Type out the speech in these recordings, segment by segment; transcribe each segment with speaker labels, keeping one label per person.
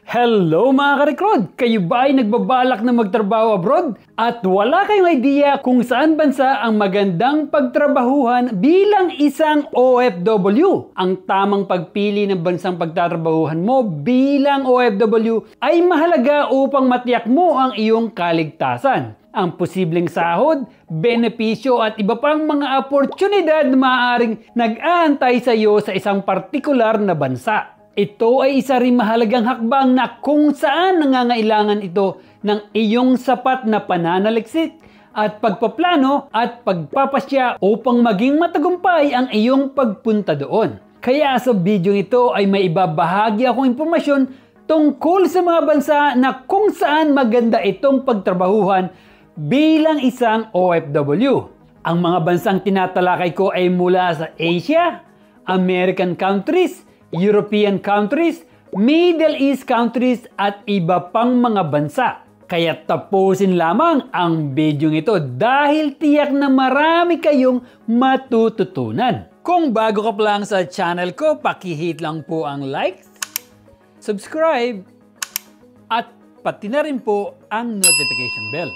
Speaker 1: Hello mga ka-recruit! Kayo ba ay nagbabalak na magtrabaho abroad? At wala kayong idea kung saan bansa ang magandang pagtrabahuhan bilang isang OFW? Ang tamang pagpili ng bansang pagtatrabahuhan mo bilang OFW ay mahalaga upang matiyak mo ang iyong kaligtasan. Ang posibleng sahod, benepisyo at iba pang mga oportunidad na maaaring nag-aantay sa iyo sa isang partikular na bansa. Ito ay isa ring mahalagang hakbang na kung saan nangangailangan ito ng iyong sapat na pananaliksik at pagpaplano at pagpapasya upang maging matagumpay ang iyong pagpunta doon. Kaya sa video ito ay may ibabahagi akong impormasyon tungkol sa mga bansa na kung saan maganda itong pagtrabahuhan bilang isang OFW. Ang mga bansang tinatalakay ko ay mula sa Asia, American countries, European countries, Middle East countries at iba pang mga bansa. Kaya tapusin lamang ang video ito dahil tiyak na marami kayong matututunan. Kung bago ka pa lang sa channel ko, pakihit lang po ang like, subscribe, at pati na rin po ang notification bell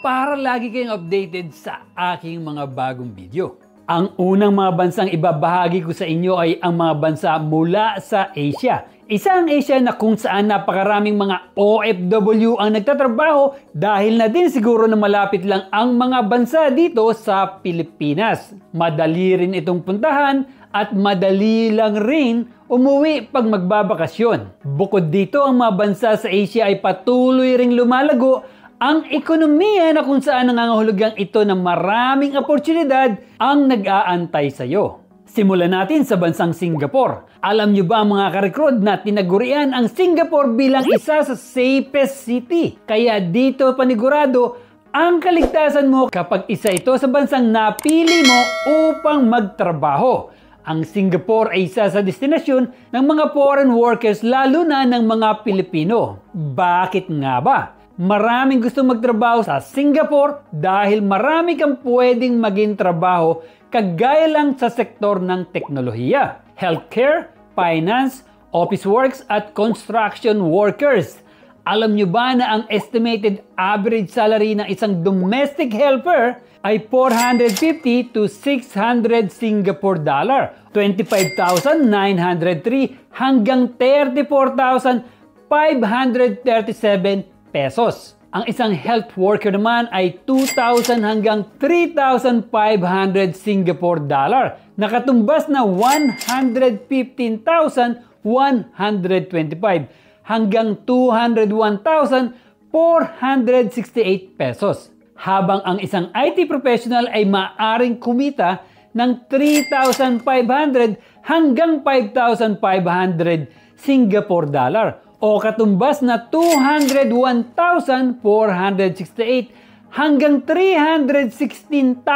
Speaker 1: para lagi kayong updated sa aking mga bagong video. Ang unang mga bansang ibabahagi ko sa inyo ay ang mga bansa mula sa Asia. Isa ang Asia na kung saan napakaraming mga OFW ang nagtatrabaho dahil na din siguro na malapit lang ang mga bansa dito sa Pilipinas. Madali rin itong puntahan at madali lang rin umuwi pag magbabakasyon. Bukod dito, ang mga bansa sa Asia ay patuloy ring lumalago ang ekonomiya na kung saan nangangahulugang ito ng maraming oportunidad ang nag-aantay sa iyo. Simulan natin sa bansang Singapore. Alam niyo ba mga ka-recruit na tinagurian ang Singapore bilang isa sa safest city? Kaya dito panigurado ang kaligtasan mo kapag isa ito sa bansang napili mo upang magtrabaho. Ang Singapore ay isa sa destinasyon ng mga foreign workers lalo na ng mga Pilipino. Bakit nga ba? Maraming gusto magtrabaho sa Singapore dahil marami kang pwedeng maging trabaho kagaya lang sa sektor ng teknolohiya, healthcare, finance, office works at construction workers. Alam nyo ba na ang estimated average salary ng isang domestic helper ay 450 to 600 Singapore dollar, 25,903 hanggang 34,537 pesos. Ang isang health worker naman ay 2,000 hanggang 3,500 Singapore dollar, nakatumbas na 115,125 hanggang 201,468 pesos. Habang ang isang IT professional ay maaring kumita ng 3,500 hanggang 5,500 Singapore dollar o katumbas na 201,468 hanggang 316,000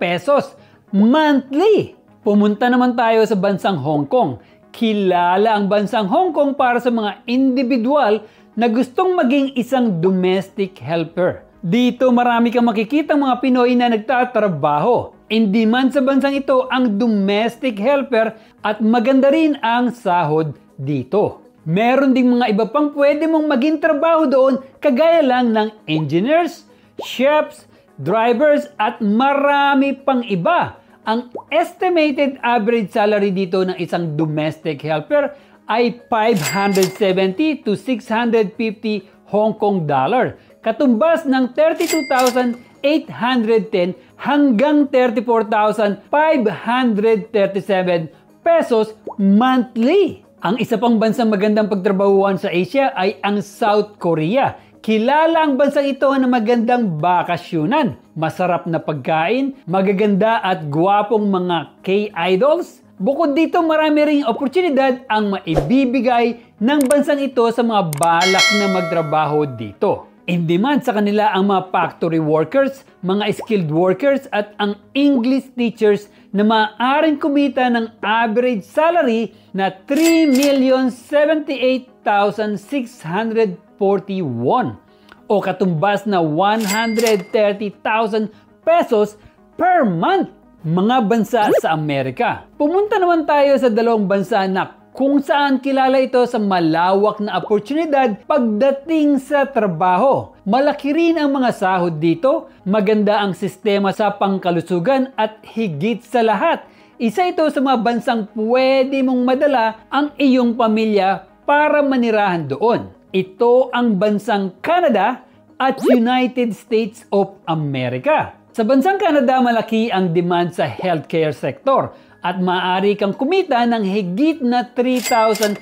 Speaker 1: pesos monthly. Pumunta naman tayo sa bansang Hong Kong. Kilala ang bansang Hong Kong para sa mga individual na gustong maging isang domestic helper. Dito marami kang makikitang mga Pinoy na nagtatrabaho. In demand sa bansang ito ang domestic helper at maganda rin ang sahod dito. Meron ding mga iba pang pwede mong maging trabaho doon kagaya lang ng engineers, chefs, drivers at marami pang iba. Ang estimated average salary dito ng isang domestic helper ay 570 to 650 Hong Kong dollar, katumbas ng 32,810 hanggang 34,537 pesos monthly. Ang isa pang bansang magandang pagtrabahuan sa Asia ay ang South Korea. Kilala ang bansang ito na magandang bakasyunan, masarap na pagkain, magaganda at gwapong mga K-idols. Bukod dito, marami ring oportunidad ang maibibigay ng bansang ito sa mga balak na magtrabaho dito. In demand sa kanila ang mga factory workers, mga skilled workers at ang English teachers na maaaring kumita ng average salary na 3,078,641 o katumbas na 130,000 pesos per month. Mga bansa sa Amerika. Pumunta naman tayo sa dalawang bansa na kung saan kilala ito sa malawak na oportunidad pagdating sa trabaho. Malaki rin ang mga sahod dito, maganda ang sistema sa pangkalusugan at higit sa lahat, isa ito sa mga bansang pwede mong madala ang iyong pamilya para manirahan doon. Ito ang bansang Canada at United States of America. Sa bansang Canada, malaki ang demand sa healthcare sector at maaari kang kumita ng higit na 3,757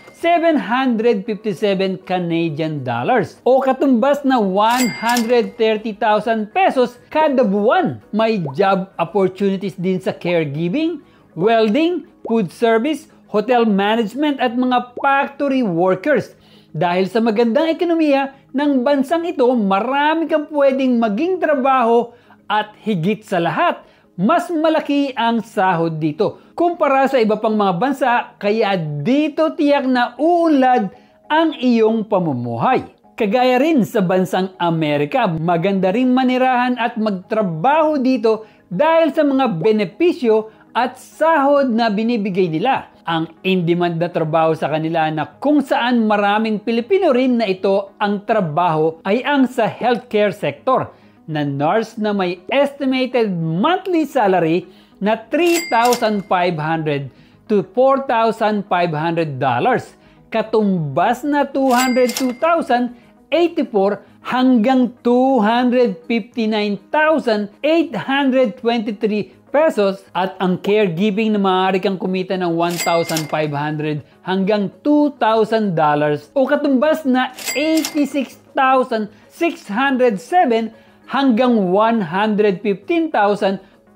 Speaker 1: Canadian dollars o katumbas na 130,000 pesos kada buwan. May job opportunities din sa caregiving, welding, food service, hotel management at mga factory workers. Dahil sa magandang ekonomiya ng bansang ito, marami kang pwedeng maging trabaho at higit sa lahat, mas malaki ang sahod dito kumpara sa iba pang mga bansa, kaya dito tiyak na uunlad ang iyong pamumuhay. Kagaya rin sa bansang Amerika, maganda rin manirahan at magtrabaho dito dahil sa mga benepisyo at sahod na binibigay nila. Ang in-demand na trabaho sa kanila na kung saan maraming Pilipino rin na ito ang trabaho ay ang sa healthcare sector na nurse na may estimated monthly salary na $3,500 to $4,500, katumbas na $202,084 hanggang $259,823 pesos at ang caregiving na maaari kang kumita ng $1,500 hanggang $2,000 o katumbas na $86,607 hanggang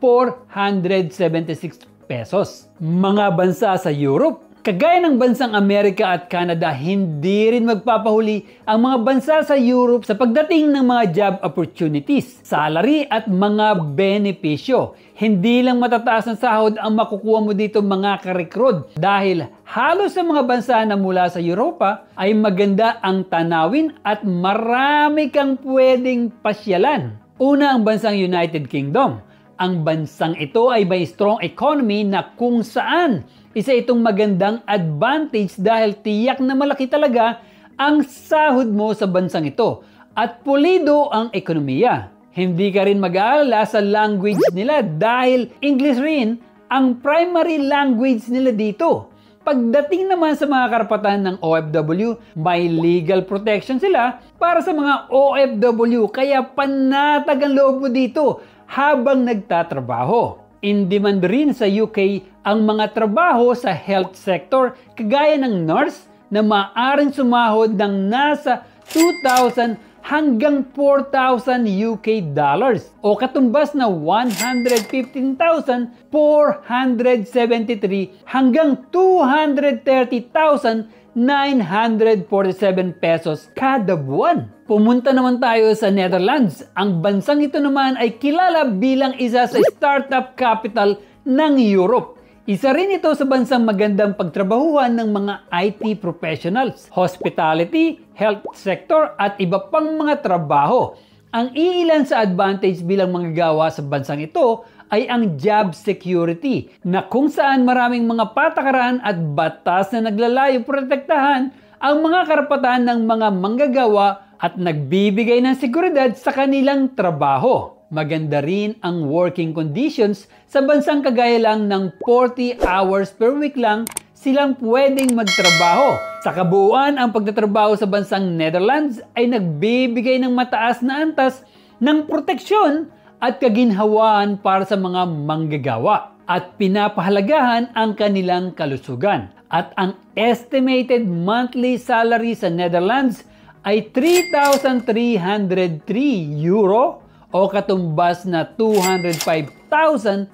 Speaker 1: $115,476 pesos. Mga bansa sa Europe, kagaya ng bansang Amerika at Canada, hindi rin magpapahuli ang mga bansa sa Europe sa pagdating ng mga job opportunities, salary at mga benepisyo. Hindi lang matataas ang sahod ang makukuha mo dito mga ka-recruit dahil halos sa mga bansa na mula sa Europa ay maganda ang tanawin at marami kang pwedeng pasyalan. Una ang bansang United Kingdom. Ang bansang ito ay may strong economy na kung saan isa itong magandang advantage dahil tiyak na malaki talaga ang sahod mo sa bansang ito at pulido ang ekonomiya. Hindi ka rin mag-aalala sa language nila dahil English rin ang primary language nila dito. Pagdating naman sa mga karapatan ng OFW, may legal protection sila para sa mga OFW kaya panatag ang loob mo dito habang nagtatrabaho. In demand rin sa UK ang mga trabaho sa health sector kagaya ng nurse na maaaring sumahod ng nasa 2,000 hanggang 4,000 UK dollars o katumbas na 115,473 hanggang 230,947 pesos kada buwan. Pumunta naman tayo sa Netherlands. Ang bansang ito naman ay kilala bilang isa sa startup capital ng Europe. Isa rin ito sa bansang magandang pagtrabahuhan ng mga IT professionals, hospitality, health sector at iba pang mga trabaho. Ang iilan sa advantage bilang manggagawa sa bansang ito ay ang job security na kung saan maraming mga patakaran at batas na naglalayong protektahan ang mga karapatan ng mga manggagawa at nagbibigay ng seguridad sa kanilang trabaho. Maganda rin ang working conditions sa bansang kagaya lang ng 40 hours per week lang silang pwedeng magtrabaho. Sa kabuuan, ang pagtatrabaho sa bansang Netherlands ay nagbibigay ng mataas na antas ng proteksyon at kaginhawaan para sa mga manggagawa at pinapahalagahan ang kanilang kalusugan. At ang estimated monthly salary sa Netherlands ay 3,303 euro o katumbas na 205,879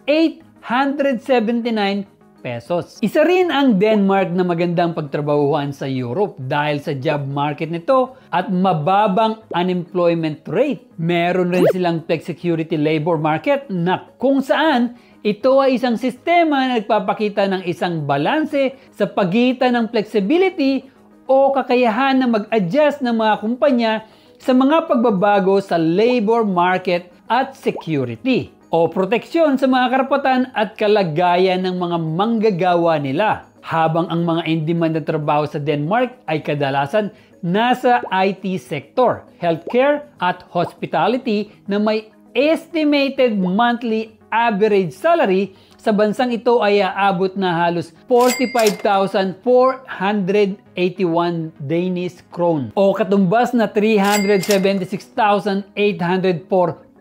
Speaker 1: pesos. Isa rin ang Denmark na magandang pagtrabahuhan sa Europe dahil sa job market nito at mababang unemployment rate. Meron rin silang flexicurity labor market na kung saan ito ay isang sistema na nagpapakita ng isang balanse sa pagitan ng flexibility o kakayahan na mag-adjust ng mga kumpanya sa mga pagbabago sa labor market at security o proteksyon sa mga karapatan at kalagayan ng mga manggagawa nila. habang ang mga in-demand na trabaho sa Denmark ay kadalasan nasa IT sector, healthcare at hospitality na may estimated monthly average salary sa bansang ito ay aabot na halos 45,481 Danish krone o katumbas na 376,804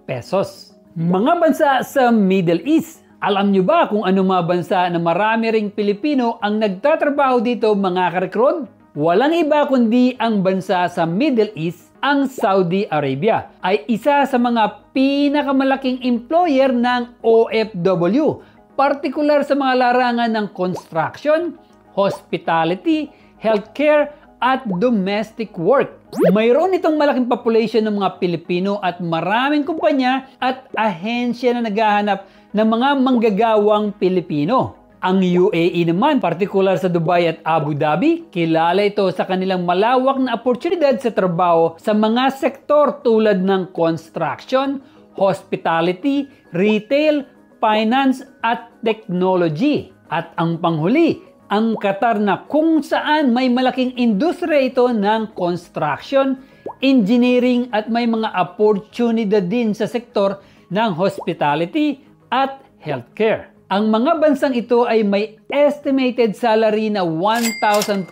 Speaker 1: pesos. Mga bansa sa Middle East. Alam nyo ba kung ano mga bansa na marami ring Pilipino ang nagtatrabaho dito mga karekrod? Walang iba kundi ang bansa sa Middle East, ang Saudi Arabia, ay isa sa mga pinakamalaking employer ng OFW, partikular sa mga larangan ng construction, hospitality, healthcare, at domestic work. Mayroon itong malaking population ng mga Pilipino at maraming kumpanya at ahensya na naghahanap ng mga manggagawang Pilipino. Ang UAE naman, partikular sa Dubai at Abu Dhabi, kilala ito sa kanilang malawak na oportunidad sa trabaho sa mga sektor tulad ng construction, hospitality, retail, finance at technology. At ang panghuli, ang Qatar na kung saan may malaking industriya ito ng construction, engineering at may mga oportunidad din sa sektor ng hospitality at healthcare. Ang mga bansang ito ay may estimated salary na 1,500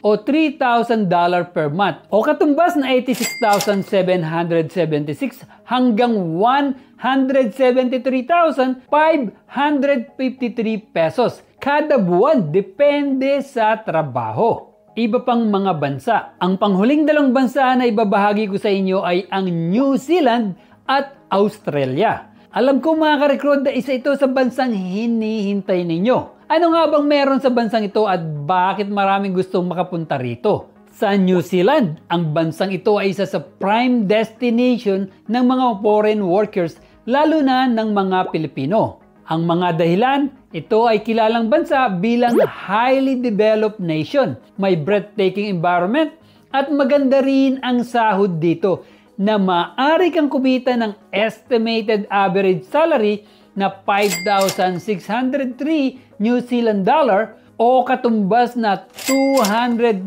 Speaker 1: o $3,000 per month o katumbas na 86,776 hanggang 173,553 pesos kada buwan, depende sa trabaho. Iba pang mga bansa. Ang panghuling dalawang bansa na ibabahagi ko sa inyo ay ang New Zealand at Australia. Alam ko mga ka-recruit na isa ito sa bansang hinihintay ninyo. Ano nga bang meron sa bansang ito at bakit maraming gustong makapunta rito? Sa New Zealand, ang bansang ito ay isa sa prime destination ng mga foreign workers, lalo na ng mga Pilipino. Ang mga dahilan, ito ay kilalang bansa bilang highly developed nation. May breathtaking environment at maganda rin ang sahod dito na maaari kang kumita ng estimated average salary na 5,603 New Zealand dollar o katumbas na 200,000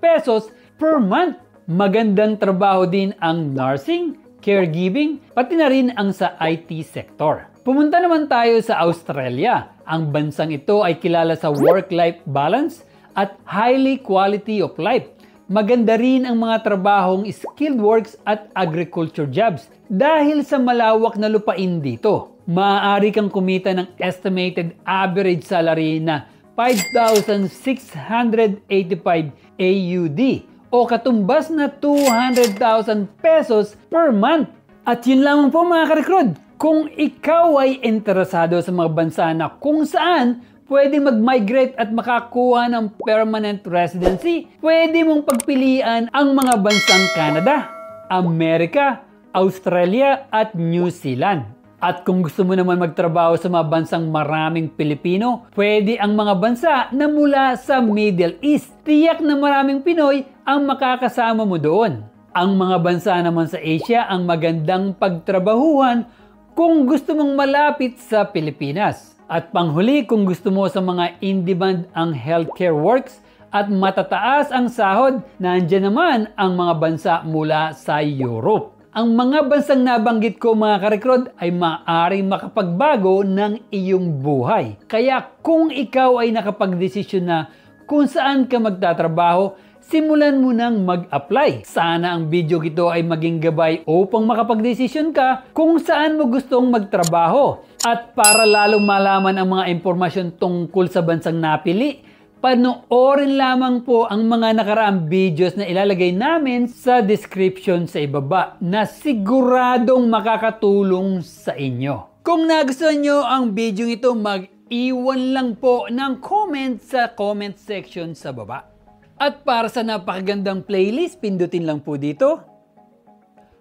Speaker 1: pesos per month. Magandang trabaho din ang nursing, caregiving, pati na rin ang sa IT sector. Pumunta naman tayo sa Australia. Ang bansang ito ay kilala sa work-life balance at highly quality of life. Maganda rin ang mga trabahong skilled works at agriculture jobs dahil sa malawak na lupain dito. Maaari kang kumita ng estimated average salary na 5,685 AUD o katumbas na 200,000 pesos per month. At yun lamang po mga ka-recruit. Kung ikaw ay interesado sa mga bansa na kung saan pwede mag-migrate at makakuha ng permanent residency, pwede mong pagpilian ang mga bansang Canada, Amerika, Australia at New Zealand. At kung gusto mo naman magtrabaho sa mga bansang maraming Pilipino, pwede ang mga bansa na mula sa Middle East. Tiyak na maraming Pinoy ang makakasama mo doon. Ang mga bansa naman sa Asia ang magandang pagtrabahuhan kung gusto mong malapit sa Pilipinas. At panghuli, kung gusto mo sa mga in-demand ang healthcare works at matataas ang sahod, nandiyan naman ang mga bansa mula sa Europe. Ang mga bansang nabanggit ko mga ka-recruit ay maaaring makapagbago ng iyong buhay. Kaya kung ikaw ay nakapagdesisyon na kung saan ka magtatrabaho, simulan mo nang mag-apply. Sana ang video ito ay maging gabay upang makapagdesisyon ka kung saan mo gustong magtrabaho. At para lalong malaman ang mga impormasyon tungkol sa bansang napili, panoorin lamang po ang mga nakaraang videos na ilalagay namin sa description sa ibaba na siguradong makakatulong sa inyo. Kung nagustuhan nyo ang video ito, mag-iwan lang po ng comment sa comment section sa baba. At para sa napakagandang playlist, pindutin lang po dito.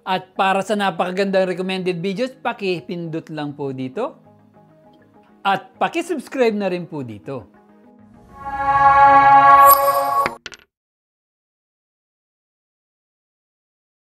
Speaker 1: At para sa napakagandang recommended videos, paki-pindot lang po dito. At paki-subscribe na rin po dito.